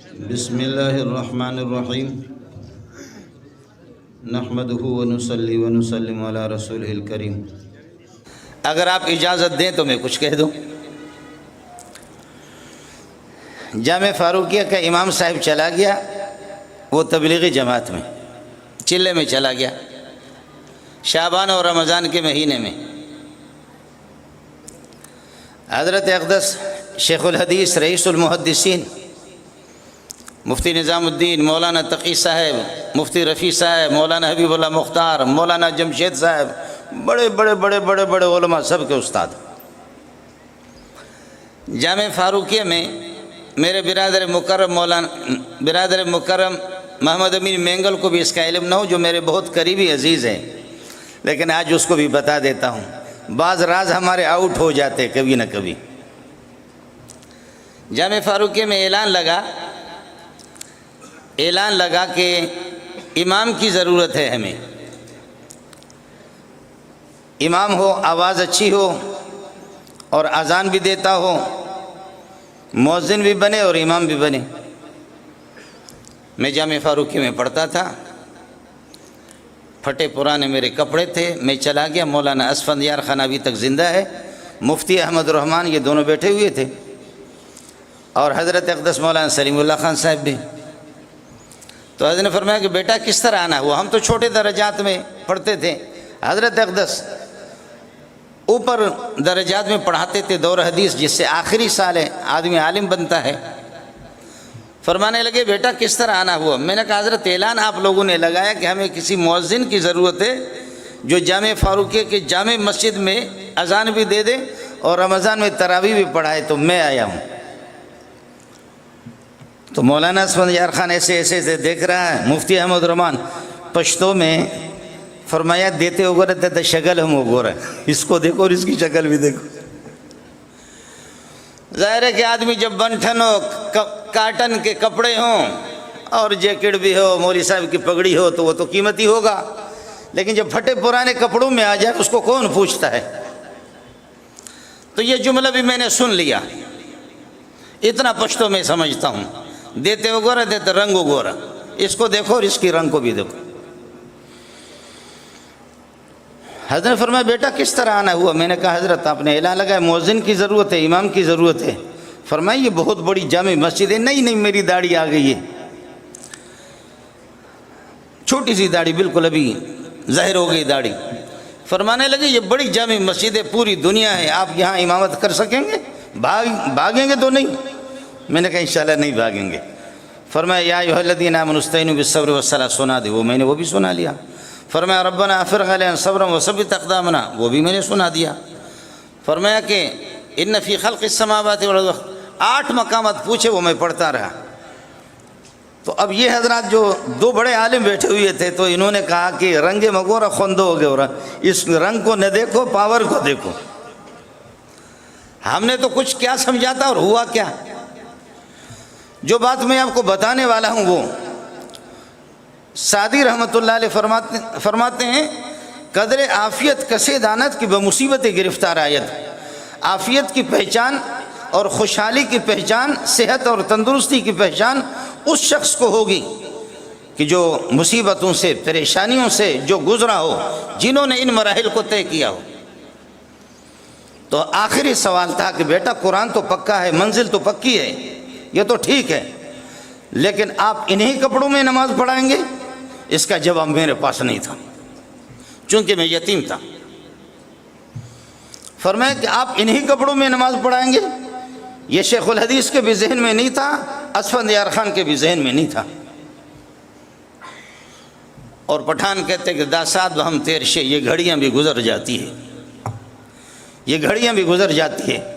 بسم اللہ الرحمن الرحیم نحمدہ ونصلی ونسلم علی رسولہ الکریم۔ اگر آپ اجازت دیں تو میں کچھ کہہ دوں۔ جامع فاروقیہ کا امام صاحب چلا گیا، وہ تبلیغی جماعت میں چلے میں چلا گیا شعبان اور رمضان کے مہینے میں۔ حضرت اقدس شیخ الحدیث رئیس المحدثین مفتی نظام الدین مولانا تقی صاحب، مفتی رفیع صاحب، مولانا حبیب اللہ مختار، مولانا جمشید صاحب، بڑے بڑے بڑے بڑے بڑے علماء سب کے استاد۔ جامع فاروقیہ میں میرے برادر مکرم محمد امین مینگل کو بھی اس کا علم نہ ہو، جو میرے بہت قریبی عزیز ہیں، لیکن آج اس کو بھی بتا دیتا ہوں، بعض راز ہمارے آؤٹ ہو جاتے کبھی نہ کبھی۔ جامع فاروقیہ میں اعلان لگا کہ امام کی ضرورت ہے ہمیں، امام ہو، آواز اچھی ہو اور اذان بھی دیتا ہو، مؤذن بھی بنے اور امام بھی بنے۔ میں جامع فاروقیہ میں پڑھتا تھا، پھٹے پرانے میرے کپڑے تھے، میں چلا گیا۔ مولانا اسفندیار خان ابھی تک زندہ ہے، مفتی احمد الرحمن، یہ دونوں بیٹھے ہوئے تھے، اور حضرت اقدس مولانا سلیم اللہ خان صاحب بھی۔ تو حضرت نے فرمایا کہ بیٹا کس طرح آنا ہوا؟ ہم تو چھوٹے درجات میں پڑھتے تھے، حضرت اقدس اوپر درجات میں پڑھاتے تھے دور حدیث، جس سے آخری سال ہے آدمی عالم بنتا ہے۔ فرمانے لگے بیٹا کس طرح آنا ہوا؟ میں نے کہا حضرت اعلان آپ لوگوں نے لگایا کہ ہمیں کسی مؤذن کی ضرورت ہے جو جامع فاروقیہ کے جامع مسجد میں اذان بھی دے دے اور رمضان میں تراویح بھی پڑھائے، تو میں آیا ہوں۔ تو مولانا اسفندیار خان ایسے دیکھ رہا ہے، مفتی احمد الرحمن پشتو میں فرمایا دیتے ہو گورا دیتا شکل ہم ہو گورا، اس کو دیکھو اور اس کی شکل بھی دیکھو۔ ظاہر ہے کہ آدمی جب بنٹھن ہو، کاٹن کے کپڑے ہوں اور جیکٹ بھی ہو، مولوی صاحب کی پگڑی ہو، تو وہ تو قیمتی ہوگا، لیکن جب پھٹے پرانے کپڑوں میں آ جائے اس کو کون پوچھتا ہے؟ تو یہ جملہ بھی میں نے سن لیا، اتنا پشتو میں سمجھتا ہوں۔ دیتے ہو گورا دیتے رنگ ہو گورا، اس کو دیکھو اور اس کی رنگ کو بھی دیکھو۔ حضرت نے فرمایا بیٹا کس طرح آنا ہوا؟ میں نے کہا حضرت آپ نے اعلان لگایا مؤذن کی ضرورت ہے، امام کی ضرورت ہے۔ فرمایا یہ بہت بڑی جامع مسجد ہے۔ نہیں میری داڑھی آ گئی ہے، چھوٹی سی داڑھی، بالکل ابھی ظاہر ہو گئی داڑھی۔ فرمانے لگے یہ بڑی جامع مسجد ہے، پوری دنیا ہے، آپ یہاں امامت کر سکیں گے؟ بھاگیں گے تو نہیں؟ میں نے کہا انشاءاللہ نہیں بھاگیں گے۔ فرمایا یا ایھا الذین آمنوا استعینوا بالصبر والصلاۃ، سنا دے، وہ میں نے وہ بھی سنا لیا۔ فرمایا ربنا افرغ علینا صبرا وثبت اقدامنا، وہ بھی میں نے سنا دیا۔ فرمایا کہ ان فی خلق السماوات والارض، 8 مقامات پوچھے، وہ میں پڑھتا رہا۔ تو اب یہ حضرات جو 2 بڑے عالم بیٹھے ہوئے تھے، تو انہوں نے کہا کہ رنگ مگورا خوندو ہو گیا، اس رنگ کو نہ دیکھو، پاور کو دیکھو۔ ہم نے تو کچھ کیا سمجھا تھا اور ہوا کیا؟ جو بات میں آپ کو بتانے والا ہوں وہ سعدی رحمۃ اللہ علیہ فرماتے ہیں قدر عافیت کسے دانت کی بمصیبت گرفتار آیت۔ عافیت کی پہچان اور خوشحالی کی پہچان، صحت اور تندرستی کی پہچان اس شخص کو ہوگی کہ جو مصیبتوں سے، پریشانیوں سے جو گزرا ہو، جنہوں نے ان مراحل کو طے کیا ہو۔ تو آخری سوال تھا کہ بیٹا قرآن تو پکا ہے، منزل تو پکی ہے، یہ تو ٹھیک ہے، لیکن آپ انہی کپڑوں میں نماز پڑھائیں گے؟ اس کا جواب میرے پاس نہیں تھا، چونکہ میں یتیم تھا۔ فرمایا کہ آپ انہی کپڑوں میں نماز پڑھائیں گے؟ یہ شیخ الحدیث کے بھی ذہن میں نہیں تھا، اسفندیار خان کے بھی ذہن میں نہیں تھا۔ اور پٹھان کہتے کہ داساد ہم تیرشے، یہ گھڑیاں بھی گزر جاتی ہے، یہ گھڑیاں بھی گزر جاتی ہے۔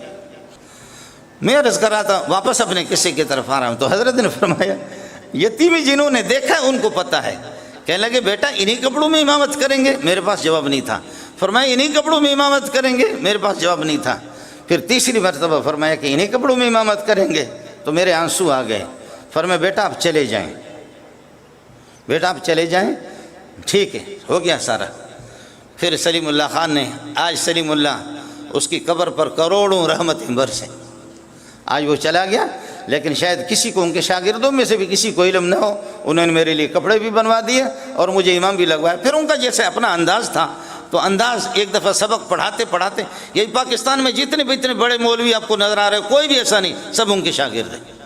میں عرض کر رہا تھا، واپس اپنے قصے کی طرف آ رہا ہوں، تو حضرت نے فرمایا یتیمی جنہوں نے دیکھا ان کو پتہ ہے۔ کہنے لگے بیٹا انہی کپڑوں میں امامت کریں گے؟ میرے پاس جواب نہیں تھا۔ فرمایا انہی کپڑوں میں امامت کریں گے؟ میرے پاس جواب نہیں تھا۔ پھر تیسری مرتبہ فرمایا کہ انہی کپڑوں میں امامت کریں گے، تو میرے آنسو آ گئے۔ فرمایا بیٹا آپ چلے جائیں، بیٹا آپ چلے جائیں، ٹھیک ہے، ہو گیا سارا۔ پھر سلیم اللہ خان نے، آج سلیم اللہ اس کی قبر پر کروڑوں رحمتیں برسیں، آج وہ چلا گیا، لیکن شاید کسی کو ان کے شاگردوں میں سے بھی کسی کو علم نہ ہو، انہوں نے میرے لیے کپڑے بھی بنوا دیے اور مجھے امام بھی لگوایا۔ پھر ان کا جیسے اپنا انداز تھا، تو انداز ایک دفعہ سبق پڑھاتے پڑھاتے، یہی پاکستان میں جتنے بھی اتنے بڑے مولوی آپ کو نظر آ رہے ہیں، کوئی بھی ایسا نہیں، سب ان کے شاگرد ہیں۔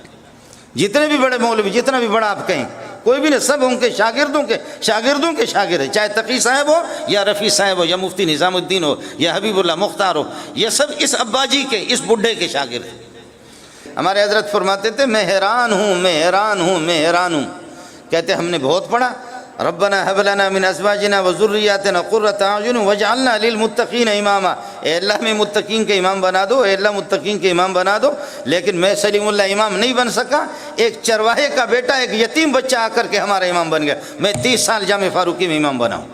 جتنے بھی بڑے مولوی، جتنا بھی بڑا آپ کہیں، کوئی بھی نہیں، سب ان کے شاگردوں کے شاگرد ہیں، چاہے تقی صاحب ہو یا رفیع صاحب ہو یا مفتی نظام الدین ہو یا حبیب اللہ مختار ہو، یہ سب اس ابا جی کے، اس بڈھے کے شاگرد ہیں۔ ہمارے حضرت فرماتے تھے میں حیران ہوں، کہتے ہم نے بہت پڑھا، ربنا هب لنا من ازواجنا وذرياتنا قرة اعين واجعلنا للمتقين اماما، اے اللہ میں متقین کے امام بنا دو، اے اللہ متقین کے امام بنا دو۔ لیکن میں سلیم اللہ امام نہیں بن سکا، ایک چرواہے کا بیٹا، ایک یتیم بچہ آ کر کے ہمارا امام بن گیا، میں 30 سال جامع فاروقی میں امام بنا ہوں۔